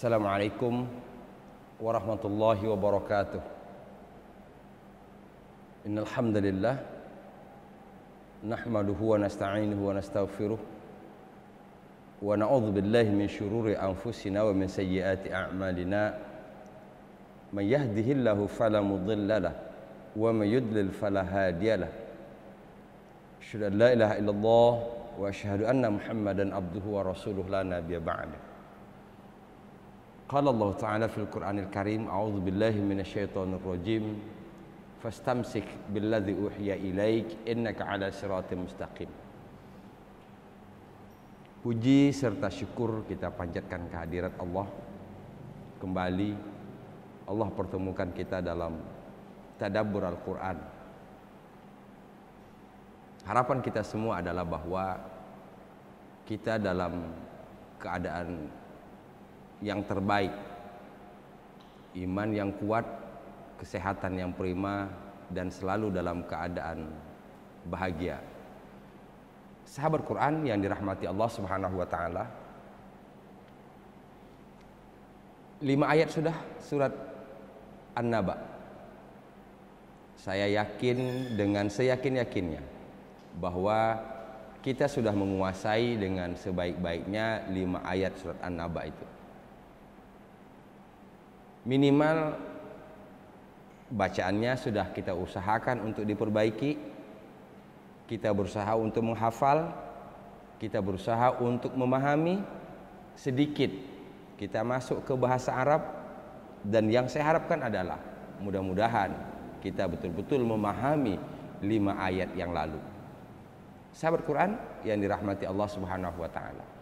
Assalamualaikum warahmatullahi wabarakatuh. Innal hamdalillah nahmaduhu wa nasta'inuhu wa nastaghfiruh wa na'udzu billahi min syururi anfusina wa min sayyiati a'malina. Man yahdihillahu fala mudilla lahu wa man yudlil fala hadiya lahu. Asyhadu an la ilaha illallah wa asyhadu anna Muhammadan abduhu wa rasuluh la nabiyya ba'da. Qala Allah Ta'ala fil Qur'anil Karim, a'udzu billahi minasyaitonir rajim. Fastamsik billadzi uhiya ilaik innaka 'ala siratim mustaqim. Puji serta syukur kita panjatkan kehadirat Allah. Kembali Allah pertemukan kita dalam tadabbur Al-Qur'an. Harapan kita semua adalah bahwa kita dalam keadaan yang terbaik, iman yang kuat, kesehatan yang prima, dan selalu dalam keadaan bahagia. Sahabat Quran yang dirahmati Allah Subhanahu wa taala, 5 ayat sudah surat An-Naba. Saya yakin dengan seyakin-yakinnya bahwa kita sudah menguasai dengan sebaik-baiknya 5 ayat surat An-Naba itu. Minimal bacaannya sudah kita usahakan untuk diperbaiki. Kita berusaha untuk menghafal, kita berusaha untuk memahami sedikit. Kita masuk ke bahasa Arab, dan yang saya harapkan adalah mudah-mudahan kita betul-betul memahami 5 ayat yang lalu. Sahabat Quran yang dirahmati Allah Subhanahu wa taala,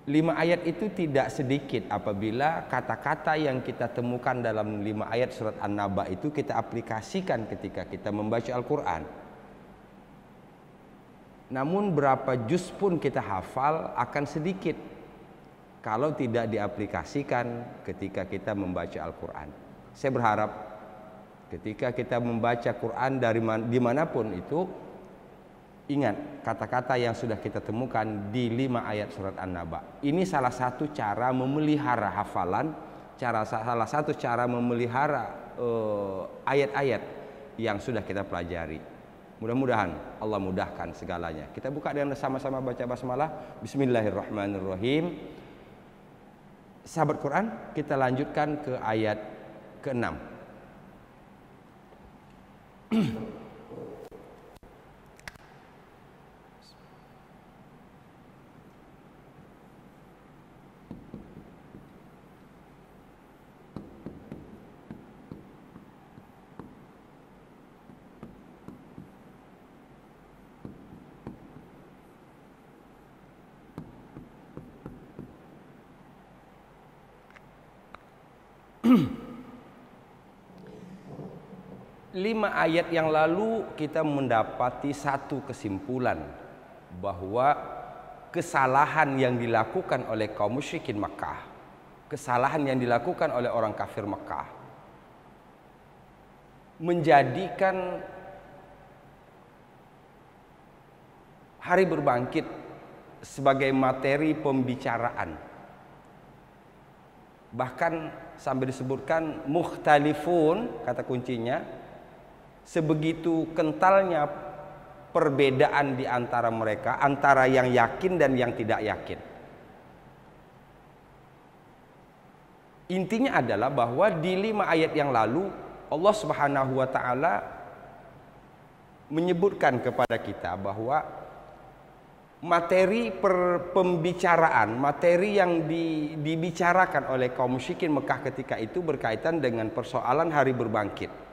5 ayat itu tidak sedikit apabila kata-kata yang kita temukan dalam 5 ayat surat An-Naba itu kita aplikasikan ketika kita membaca Al-Quran. Namun berapa juz pun kita hafal akan sedikit kalau tidak diaplikasikan ketika kita membaca Al-Quran. Saya berharap ketika kita membaca Quran dari dimanapun itu, ingat kata-kata yang sudah kita temukan di 5 ayat surat An-Naba. Ini salah satu cara memelihara hafalan, salah satu cara memelihara ayat-ayat yang sudah kita pelajari. Mudah-mudahan Allah mudahkan segalanya. Kita buka dengan sama-sama baca basmalah. Bismillahirrahmanirrahim. Sahabat Quran, kita lanjutkan ke ayat ke-6. 5 ayat yang lalu kita mendapati satu kesimpulan bahwa kesalahan yang dilakukan oleh kaum musyrikin Makkah, kesalahan yang dilakukan oleh orang kafir Makkah, menjadikan hari berbangkit sebagai materi pembicaraan. Bahkan sampai disebutkan mukhtalifun, kata kuncinya. Sebegitu kentalnya perbedaan di antara mereka, antara yang yakin dan yang tidak yakin. Intinya adalah bahwa di 5 ayat yang lalu Allah Subhanahu wa taala menyebutkan kepada kita bahwa materi pembicaraan, materi yang dibicarakan oleh kaum musyrikin Mekah ketika itu berkaitan dengan persoalan hari berbangkit.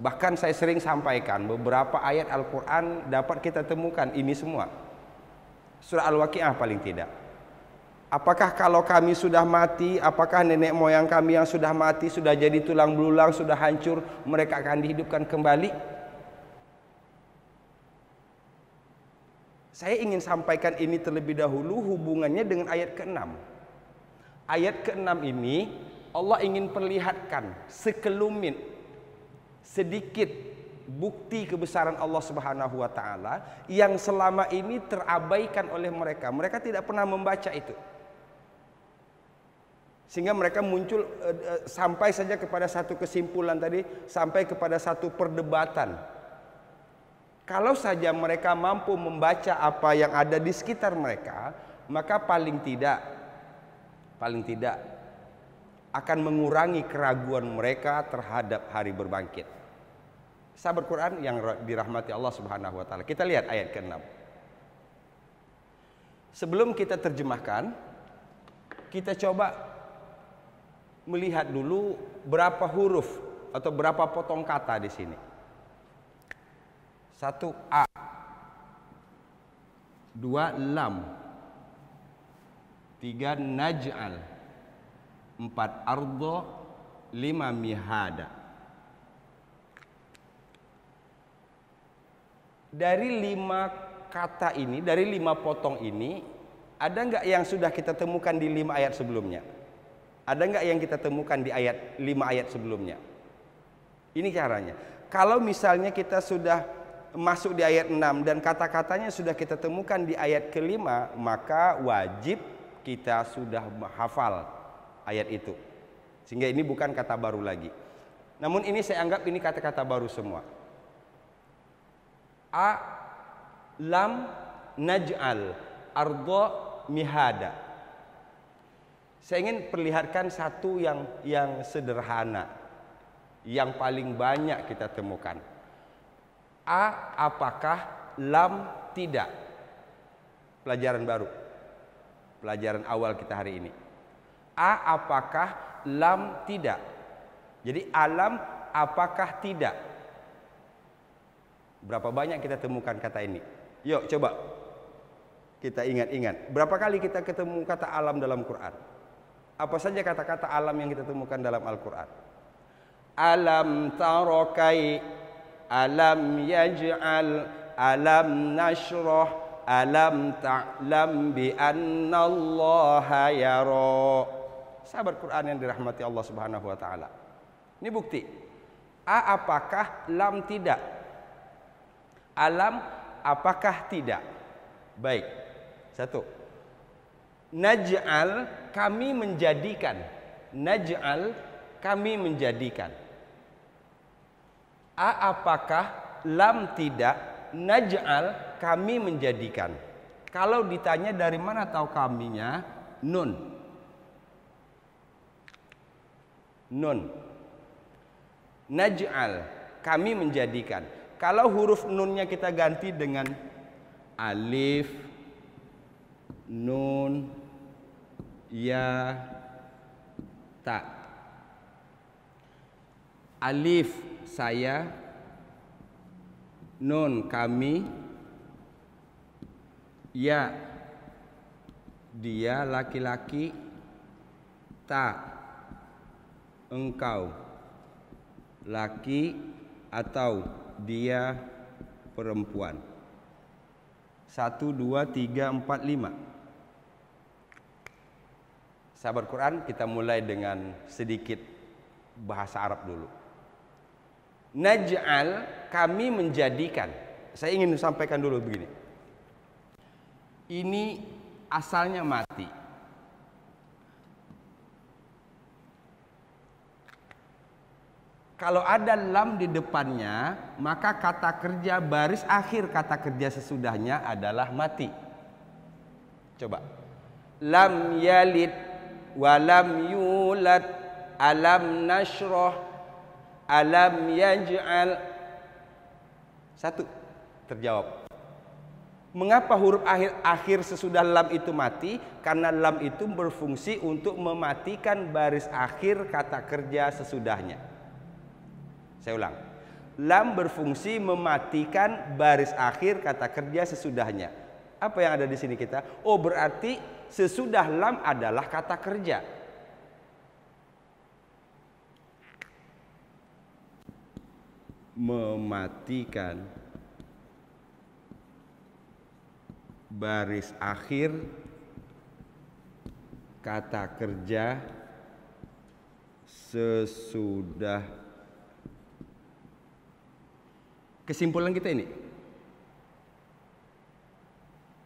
Bahkan saya sering sampaikan beberapa ayat Al-Quran dapat kita temukan ini semua. Surah Al-Waqiah paling tidak. Apakah kalau kami sudah mati, apakah nenek moyang kami yang sudah mati, sudah jadi tulang belulang, sudah hancur, mereka akan dihidupkan kembali? Saya ingin sampaikan ini terlebih dahulu hubungannya dengan ayat ke-6. Ayat ke-6 ini Allah ingin perlihatkan sekelumit, sedikit bukti kebesaran Allah Subhanahu wa taala yang selama ini terabaikan oleh mereka. Mereka tidak pernah membaca itu. Sehingga mereka muncul sampai saja kepada satu kesimpulan tadi, sampai kepada satu perdebatan. Kalau saja mereka mampu membaca apa yang ada di sekitar mereka, maka paling tidak akan mengurangi keraguan mereka terhadap hari berbangkit. Sahabat Quran yang dirahmati Allah Subhanahu wa taala. Kita lihat ayat ke-6. Sebelum kita terjemahkan, kita coba melihat dulu berapa huruf atau berapa potong kata di sini. 1 a, 2 lam, 3 naj'al, 4 ardo, 5 mihada. Dari 5 kata ini, dari 5 potong ini, ada nggak yang sudah kita temukan di 5 ayat sebelumnya? Ada nggak yang kita temukan di 5 ayat sebelumnya? Ini caranya. Kalau misalnya kita sudah masuk di ayat 6 dan kata-katanya sudah kita temukan di ayat ke-5, maka wajib kita sudah hafal ayat itu. Sehingga ini bukan kata baru lagi. Namun ini saya anggap ini kata-kata baru semua. A, lam, naj'al, ardo, mihada. Saya ingin perlihatkan satu yang sederhana, yang paling banyak kita temukan. A, apakah, lam, tidak. Pelajaran baru, pelajaran awal kita hari ini. A, apakah, lam, tidak. Jadi alam, apakah, tidak. Berapa banyak kita temukan kata ini? Yuk coba kita ingat-ingat. Berapa kali kita ketemu kata alam dalam Quran? Apa saja kata-kata alam yang kita temukan dalam Al-Quran? Alam tarokai, alam yaj'al, alam nashrah, alam ta'lam bi anna allaha yara. Sahabat Quran yang dirahmati Allah Subhanahu wa taala. Ini bukti. A, apakah, lam, tidak. Alam, apakah, tidak. Baik. 1. Naj'al, kami menjadikan. Naj'al, kami menjadikan. A, apakah, lam, tidak. Naj'al, kami menjadikan. Kalau ditanya dari mana tahu kaminya, nun. Nun. Naj'al, kami menjadikan. Kalau huruf nunnya kita ganti dengan alif, nun, ya, ta. Alif saya, nun kami, ya dia laki-laki, ta engkau laki atau dia perempuan. 1, 2, 3, 4, 5. Sahabat Quran, kita mulai dengan sedikit bahasa Arab dulu. Naj'al, kami menjadikan. Saya ingin sampaikan dulu begini. Ini asalnya mati. Kalau ada lam di depannya, maka kata kerja baris akhir kata kerja sesudahnya adalah mati. Coba. Lam yalid walam yulad, alam nashrah, alam yaj'al. 1 terjawab. Mengapa huruf akhir sesudah lam itu mati? Karena lam itu berfungsi untuk mematikan baris akhir kata kerja sesudahnya. Saya ulang. Lam berfungsi mematikan baris akhir kata kerja sesudahnya. Apa yang ada di sini kita? Oh, berarti sesudah lam adalah kata kerja. Mematikan baris akhir kata kerja sesudah. Kesimpulan kita ini,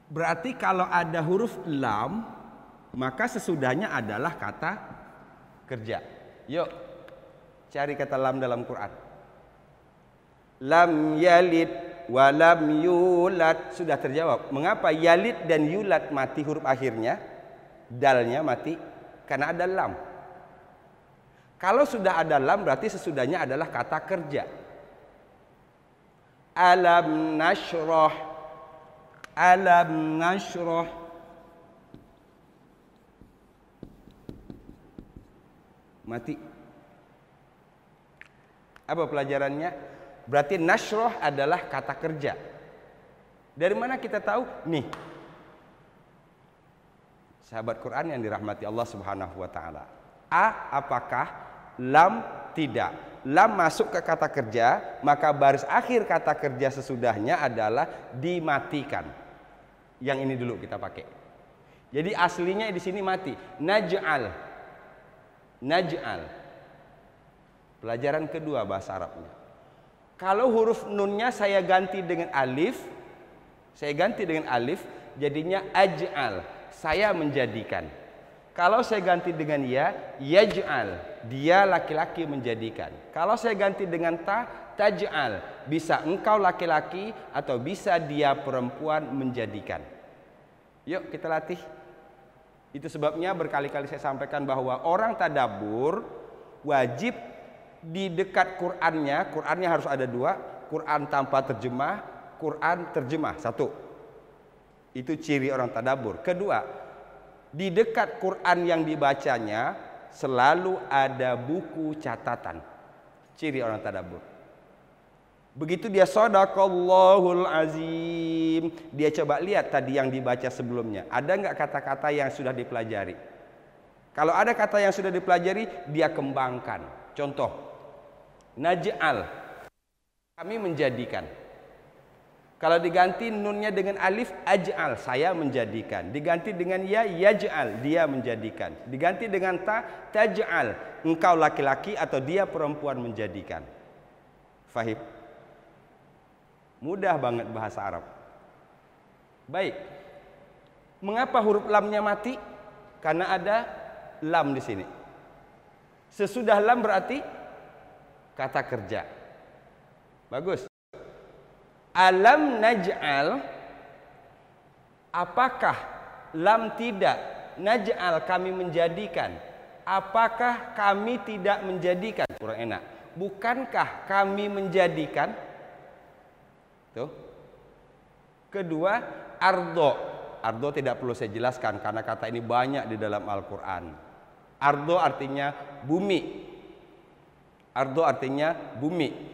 berarti kalau ada huruf lam, maka sesudahnya adalah kata kerja. Yuk, cari kata lam dalam Quran. Lam yalid wa lam yulad. Sudah terjawab. Mengapa yalid dan yulad mati huruf akhirnya? Dalnya mati karena ada lam. Kalau sudah ada lam berarti sesudahnya adalah kata kerja. Alam nashrah. Alam nashrah. Mati. Apa pelajarannya? Berarti nashrah adalah kata kerja. Dari mana kita tahu? Nih. Sahabat Quran yang dirahmati Allah Subhanahu wa taala. A apakah? Lam tidak. Lam masuk ke kata kerja, maka baris akhir kata kerja sesudahnya adalah dimatikan. Yang ini dulu kita pakai. Jadi aslinya di sini mati. Naj'al. Naj'al. Pelajaran kedua bahasa Arabnya. Kalau huruf nunnya saya ganti dengan alif, jadinya aj'al, saya menjadikan. Kalau saya ganti dengan ya, yaj'al, dia laki-laki menjadikan. Kalau saya ganti dengan ta, taj'al, bisa engkau laki-laki atau bisa dia perempuan menjadikan. Yuk kita latih. Itu sebabnya berkali-kali saya sampaikan bahwa orang tadabbur wajib di dekat Qur'annya harus ada dua, Qur'an tanpa terjemah, Qur'an terjemah, satu. Itu ciri orang tadabbur. Kedua, di dekat Quran yang dibacanya selalu ada buku catatan. Ciri orang tadabbur. Begitu dia shadaqallahul azim, dia coba lihat tadi yang dibaca sebelumnya. Ada nggak kata-kata yang sudah dipelajari? Kalau ada kata yang sudah dipelajari, dia kembangkan. Contoh, naj'al, kami menjadikan. Kalau diganti nunnya dengan alif, aj'al, saya menjadikan. Diganti dengan ya, yaj'al, dia menjadikan. Diganti dengan ta, taj'al, engkau laki-laki atau dia perempuan menjadikan. Fahim? Mudah banget bahasa Arab. Baik. Mengapa huruf lamnya mati? Karena ada lam di sini. Sesudah lam berarti kata kerja. Bagus. Alam naj'al, apakah lam tidak? Naj'al, kami menjadikan. Apakah kami tidak menjadikan? Kurang enak. Bukankah kami menjadikan? Tuh. Kedua, ardo. Ardo tidak perlu saya jelaskan karena kata ini banyak di dalam Al-Quran. Ardo artinya bumi. Ardo artinya bumi.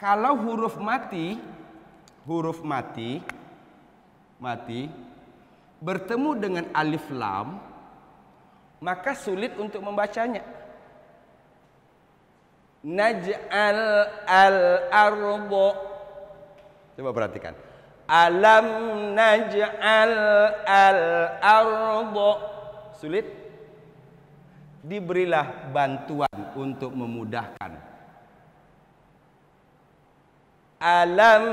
Kalau huruf mati bertemu dengan alif lam, maka sulit untuk membacanya. Naj'al al-ardo. Coba perhatikan. Alam naj'al al-ardo. Sulit. Diberilah bantuan untuk memudahkan. Alam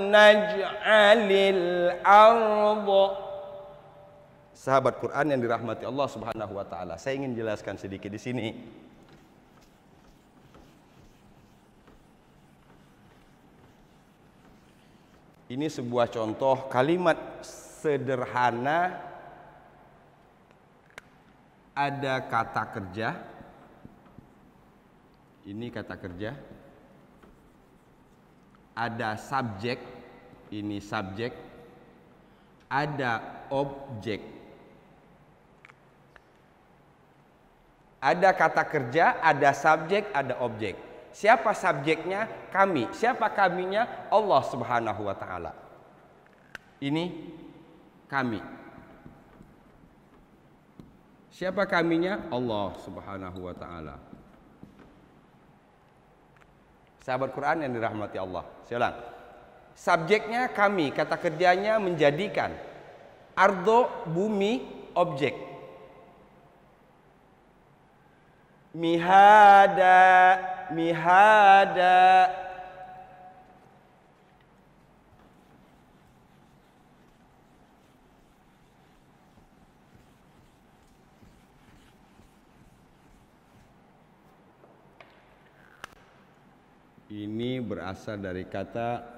naj'alil ardo. Sahabat Quran yang dirahmati Allah Subhanahu wa taala, saya ingin jelaskan sedikit di sini. Ini sebuah contoh kalimat sederhana, ada kata kerja. Ini kata kerja. Ada subjek, ini subjek, ada objek. Ada kata kerja, ada subjek, ada objek. Siapa subjeknya? Kami. Siapa kaminya? Allah Subhanahu wa taala. Ini kami. Siapa kaminya? Allah Subhanahu wa taala. Sahabat Quran yang dirahmati Allah. Saya ulang. Subjeknya kami, kata kerjanya menjadikan. Ardo, bumi, objek. Mihada, mihada. Ini berasal dari kata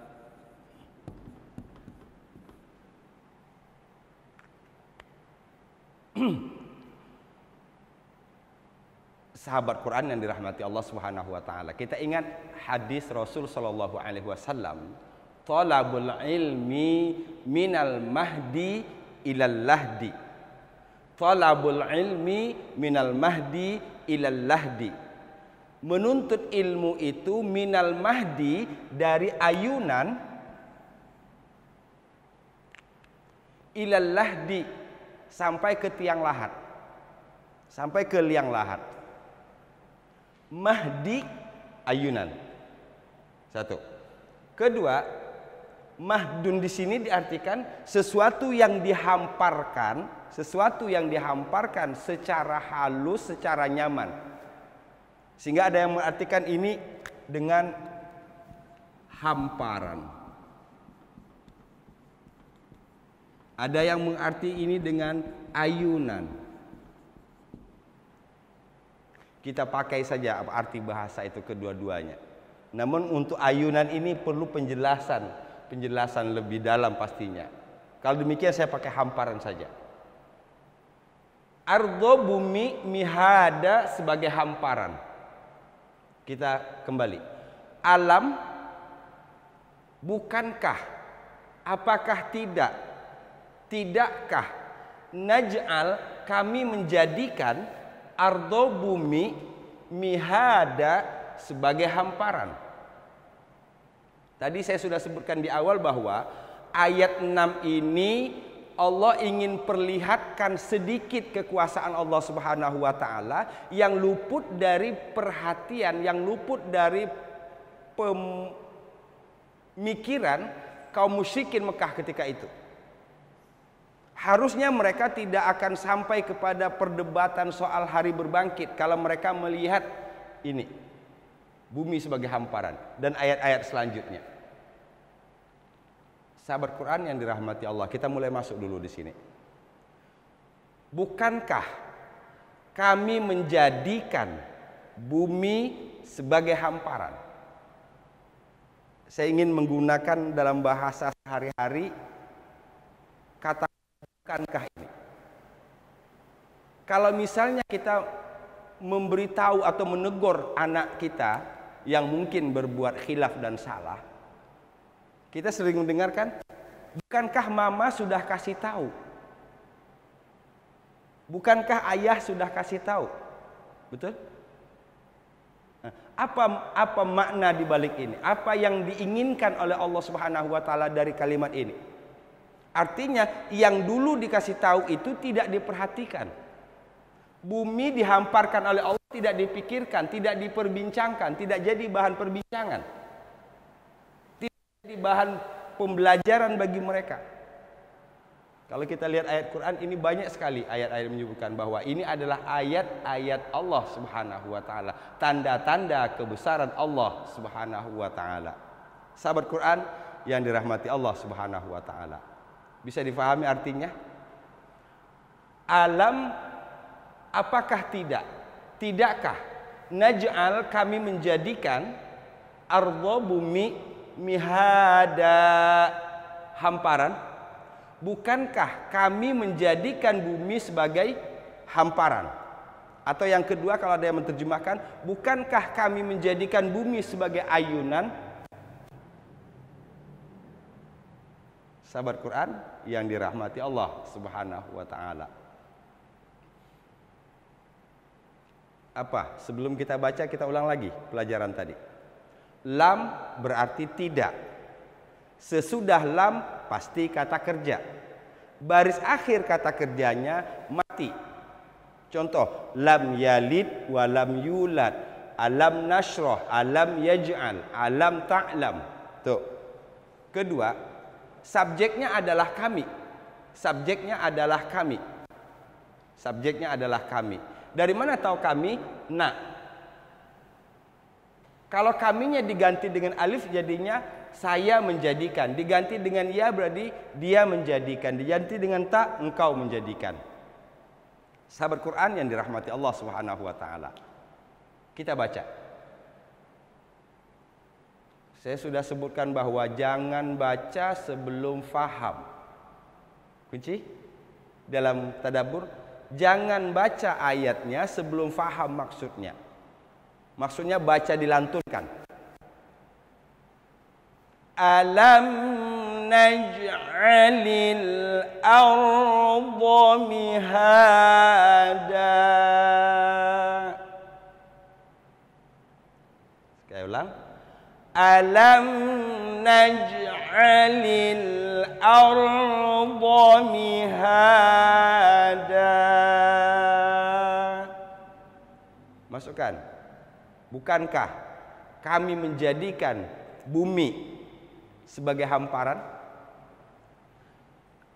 sahabat Quran yang dirahmati Allah Subhanahu wa taala. Kita ingat hadis Rasul sallallahu alaihi wasallam, "Talabul ilmi minal mahdi ilal lahdi." Talabul ilmi minal mahdi ilal lahdi. Menuntut ilmu itu minal mahdi, dari ayunan, ilal lahdi, sampai ke tiang lahat, sampai ke liang lahat. Mahdi, ayunan. Satu. Kedua, mahdun di sini diartikan sesuatu yang dihamparkan, sesuatu yang dihamparkan secara halus, secara nyaman. Sehingga ada yang mengartikan ini dengan hamparan. Ada yang mengarti ini dengan ayunan. Kita pakai saja apa arti bahasa itu kedua-duanya. Namun untuk ayunan ini perlu penjelasan lebih dalam pastinya. Kalau demikian saya pakai hamparan saja. Ardo, bumi, mihada sebagai hamparan. Kita kembali. Alam, bukankah, apakah tidak, tidakkah, naj'al, kami menjadikan, ardo, bumi, mihada sebagai hamparan. Tadi saya sudah sebutkan di awal bahwa ayat 6 ini Allah ingin perlihatkan sedikit kekuasaan Allah Subhanahu wa taala yang luput dari perhatian, yang luput dari pemikiran kaum musyrikin Mekah ketika itu. Harusnya mereka tidak akan sampai kepada perdebatan soal hari berbangkit kalau mereka melihat ini, bumi sebagai hamparan dan ayat-ayat selanjutnya. Sahabat Quran yang dirahmati Allah, kita mulai masuk dulu di sini. Bukankah kami menjadikan bumi sebagai hamparan? Saya ingin menggunakan dalam bahasa sehari-hari kata bukankah ini. Kalau misalnya kita memberitahu atau menegur anak kita yang mungkin berbuat khilaf dan salah, kita sering mendengarkan, bukankah mama sudah kasih tahu? Bukankah ayah sudah kasih tahu? Betul? Nah, apa makna di balik ini? Apa yang diinginkan oleh Allah Subhanahu wa taala dari kalimat ini? Artinya yang dulu dikasih tahu itu tidak diperhatikan. Bumi dihamparkan oleh Allah, tidak dipikirkan, tidak diperbincangkan, tidak jadi bahan perbincangan. Di bahan pembelajaran bagi mereka. Kalau kita lihat ayat Quran ini banyak sekali ayat-ayat menyebutkan bahwa ini adalah ayat-ayat Allah Subhanahu wa taala, tanda-tanda kebesaran Allah Subhanahu wa taala. Sahabat Quran yang dirahmati Allah Subhanahu wa taala. Bisa difahami artinya? Alam, apakah tidak? Tidakkah naj'al, kami menjadikan, ardo, bumi, mihada, hamparan. Bukankah kami menjadikan bumi sebagai hamparan? Atau yang kedua, kalau ada yang menerjemahkan, bukankah kami menjadikan bumi sebagai ayunan? Sahabat Quran yang dirahmati Allah Subhanahu wa taala. Apa? Sebelum kita baca, kita ulang lagi pelajaran tadi. Lam berarti tidak. Sesudah lam pasti kata kerja. Baris akhir kata kerjanya mati. Contoh, lam yalid wa lam yulad, alam nashrah, alam yaj'al, alam ta'lam. Tuh. Kedua, subjeknya adalah kami. Subjeknya adalah kami. Subjeknya adalah kami. Dari mana tahu kami? Nah, kalau kaminya diganti dengan alif jadinya saya menjadikan. Diganti dengan ya berarti dia menjadikan. Diganti dengan ta, engkau menjadikan. Sahabat Quran yang dirahmati Allah Subhanahu wa taala. Kita baca. Saya sudah sebutkan bahwa jangan baca sebelum faham. Kunci dalam tadabbur, jangan baca ayatnya sebelum faham maksudnya. Maksudnya baca dilantunkan. Alam naj'alil arda mihada. Sekali ulang. Alam naj'alil arda mihada. Masukkan. Bukankah kami menjadikan bumi sebagai hamparan?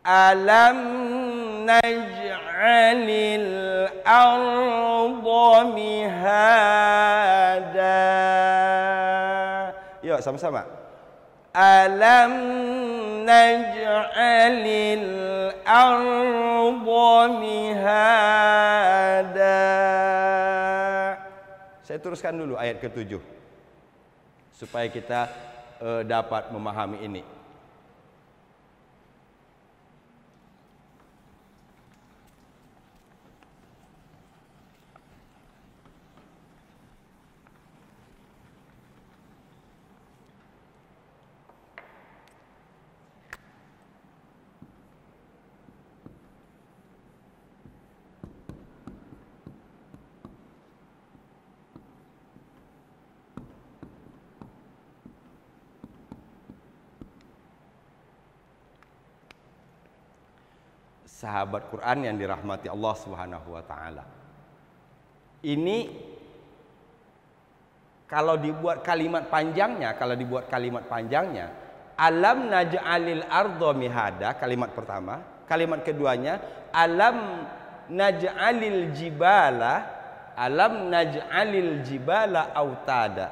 Alam naj'alil arda mihada. Yuk sama-sama. Alam naj'alil arda mihada. Saya teruskan dulu ayat ke-7 supaya kita dapat memahami ini. Sahabat Quran yang dirahmati Allah Subhanahu wa taala. Ini kalau dibuat kalimat panjangnya, alam naj'alil arda mihada, kalimat pertama, kalimat keduanya alam naj'alil jibala autada.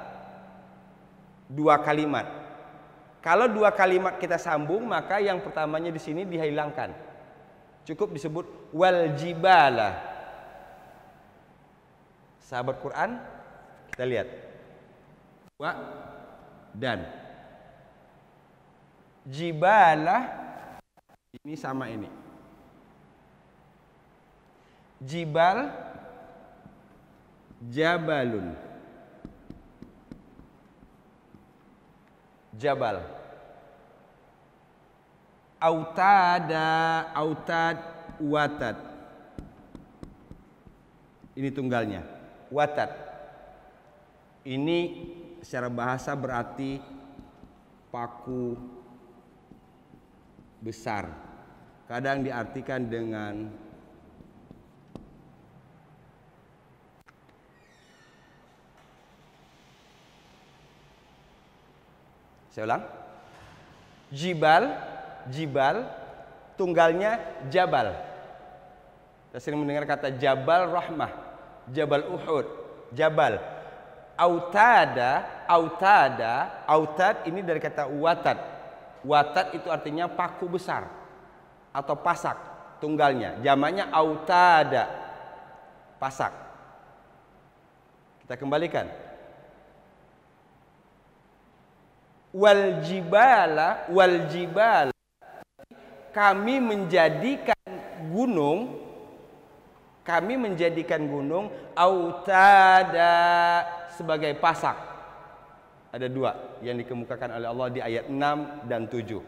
Dua kalimat. Kalau dua kalimat kita sambung, maka yang pertamanya di sini dihilangkan. Cukup disebut wal jibala. Sahabat Quran, kita lihat. Wa dan jibala ini sama ini. Jibal, jabalun. Jabal. Autada, autad, watad. Ini tunggalnya. Watad. Ini secara bahasa berarti paku besar. Kadang diartikan dengan saya ulang. Jibal, tunggalnya jabal. Kita sering mendengar kata Jabal Rahmah, Jabal Uhud, Jabal. Autad ini dari kata watad. Watad itu artinya paku besar atau pasak, tunggalnya. Jamaknya autada, pasak. Kita kembalikan. Wal jibala kami menjadikan gunung autada sebagai pasak. Ada dua yang dikemukakan oleh Allah di ayat 6 dan 7.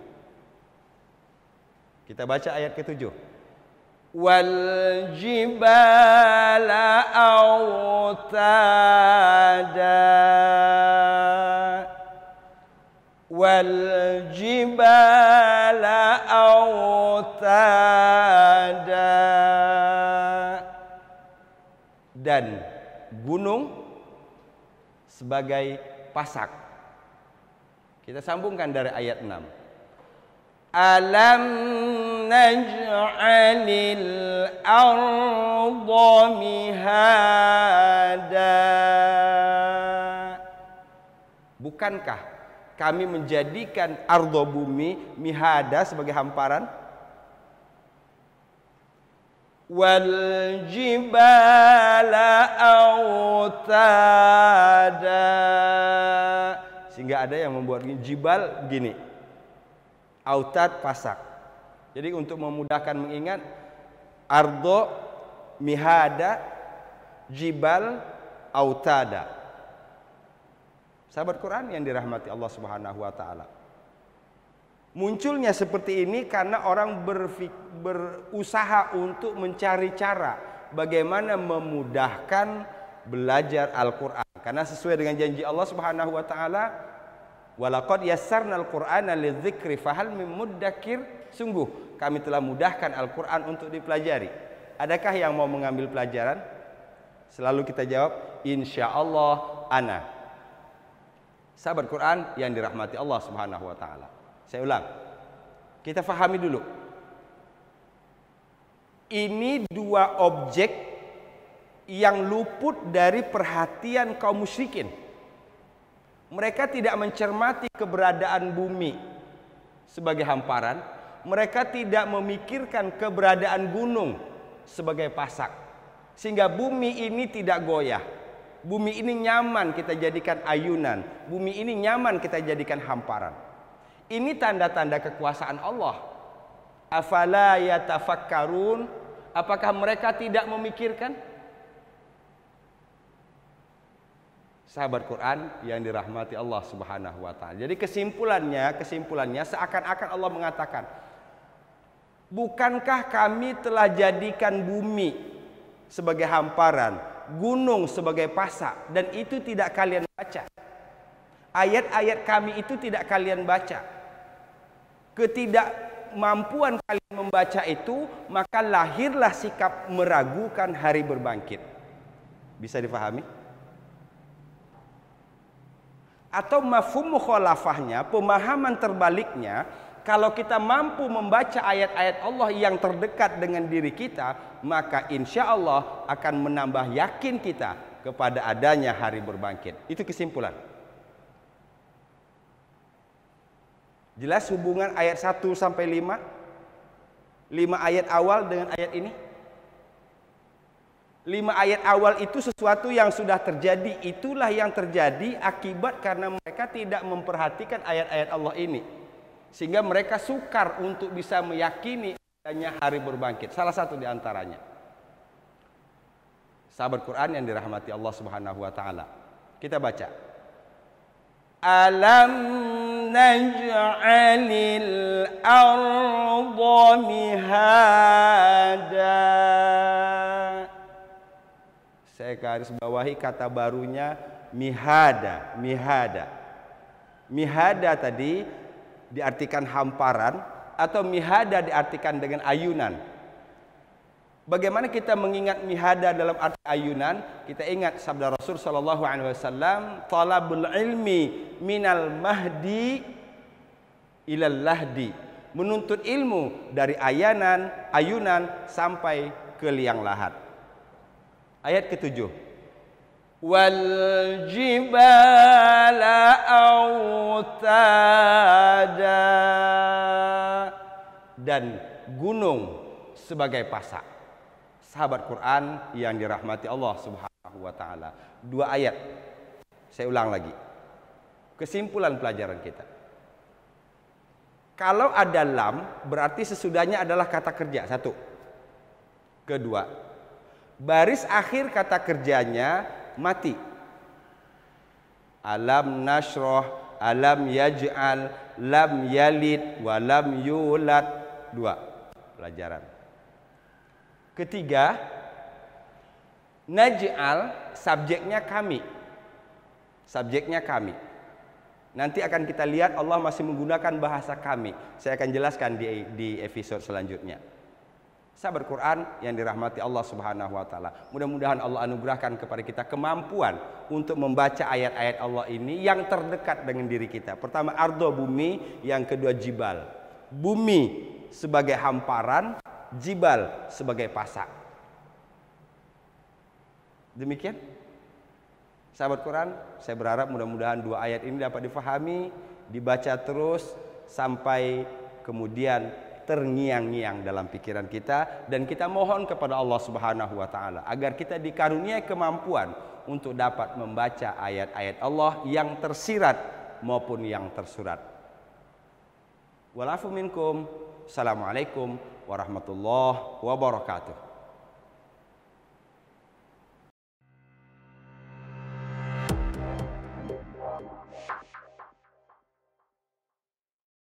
Kita baca ayat ke-7. Wal jibala autada wal jibala autada, dan gunung sebagai pasak. Kita sambungkan dari ayat 6. Alam naj'alil arda mihada. Bukankah kami menjadikan ardo bumi mihada sebagai hamparan? Wal jibala autada. Si Sehingga ada yang membuat jibal gini, autad pasak. Jadi untuk memudahkan mengingat, ardo mihada, jibal autada. Sahabat Quran yang dirahmati Allah Subhanahu wa taala. Munculnya seperti ini karena orang berusaha untuk mencari cara bagaimana memudahkan belajar Al-Quran. Karena sesuai dengan janji Allah Subhanahu wa taala, walaqad yassarnal Qur'ana lidzikri fahal mim muddakir. Sungguh kami telah mudahkan Al-Quran untuk dipelajari. Adakah yang mau mengambil pelajaran? Selalu kita jawab, insyaallah ana. Sahabat Quran yang dirahmati Allah Subhanahu wa taala. Saya ulang. Kita fahami dulu. Ini dua objek yang luput dari perhatian kaum musyrikin. Mereka tidak mencermati keberadaan bumi sebagai hamparan. Mereka tidak memikirkan keberadaan gunung sebagai pasak. Sehingga bumi ini tidak goyah. Bumi ini nyaman kita jadikan ayunan. Bumi ini nyaman kita jadikan hamparan. Ini tanda-tanda kekuasaan Allah. Afala yatafakkarun? Apakah mereka tidak memikirkan? Sahabat Quran yang dirahmati Allah Subhanahu wa taala. Jadi kesimpulannya seakan-akan Allah mengatakan, bukankah kami telah jadikan bumi sebagai hamparan, gunung sebagai pasak, dan itu tidak kalian baca? Ayat-ayat kami itu tidak kalian baca. Ketidakmampuan kalian membaca itu, maka lahirlah sikap meragukan hari berbangkit. Bisa difahami? Atau mafhum mukhalafahnya, pemahaman terbaliknya, kalau kita mampu membaca ayat-ayat Allah yang terdekat dengan diri kita, maka insya Allah akan menambah yakin kita kepada adanya hari berbangkit. Itu kesimpulan. Jelas hubungan ayat 1 sampai 5? 5 ayat awal dengan ayat ini? 5 ayat awal itu sesuatu yang sudah terjadi. Itulah yang terjadi akibat karena mereka tidak memperhatikan ayat-ayat Allah ini. Sehingga mereka sukar untuk bisa meyakini adanya hari berbangkit. Salah satu di antaranya. Sahabat Quran yang dirahmati Allah Subhanahu wa taala. Kita baca. Alam naj'alil arda mihada. Saya garis bawahi kata barunya mihada. Mihada tadi diartikan hamparan atau mihada diartikan dengan ayunan. Bagaimana kita mengingat mihada dalam arti ayunan? Kita ingat sabda Rasul sallallahu alaihi wasallam, talabul ilmi minal mahdi ilal lahdi. Menuntut ilmu dari ayunan sampai ke liang lahat. Ayat ke-7. Wal jibala autada. Dan gunung sebagai pasak. Sahabat Quran yang dirahmati Allah Subhanahu wa taala. 2 ayat. Saya ulang lagi. Kesimpulan pelajaran kita. Kalau ada lam, berarti sesudahnya adalah kata kerja. 1. Kedua, baris akhir kata kerjanya mati. Alam nasroh, alam yaj'al, lam yalid, wa lam yulad. 2 pelajaran. Ketiga, naj'al subjeknya kami. Subjeknya kami. Nanti akan kita lihat Allah masih menggunakan bahasa kami. Saya akan jelaskan di episode selanjutnya. Sahabat Quran yang dirahmati Allah Subhanahu wa taala. Mudah-mudahan Allah anugerahkan kepada kita kemampuan untuk membaca ayat-ayat Allah ini yang terdekat dengan diri kita. Pertama ardo, bumi, yang kedua jibal. Bumi sebagai hamparan, jibal sebagai pasak. Demikian sahabat Quran, saya berharap mudah-mudahan 2 ayat ini dapat difahami, dibaca terus sampai kemudian terngiang-ngiang dalam pikiran kita, dan kita mohon kepada Allah Subhanahu wa taala agar kita dikaruniai kemampuan untuk dapat membaca ayat-ayat Allah yang tersirat maupun yang tersurat. Walafu minkum. Assalamualaikum warahmatullahi wabarakatuh.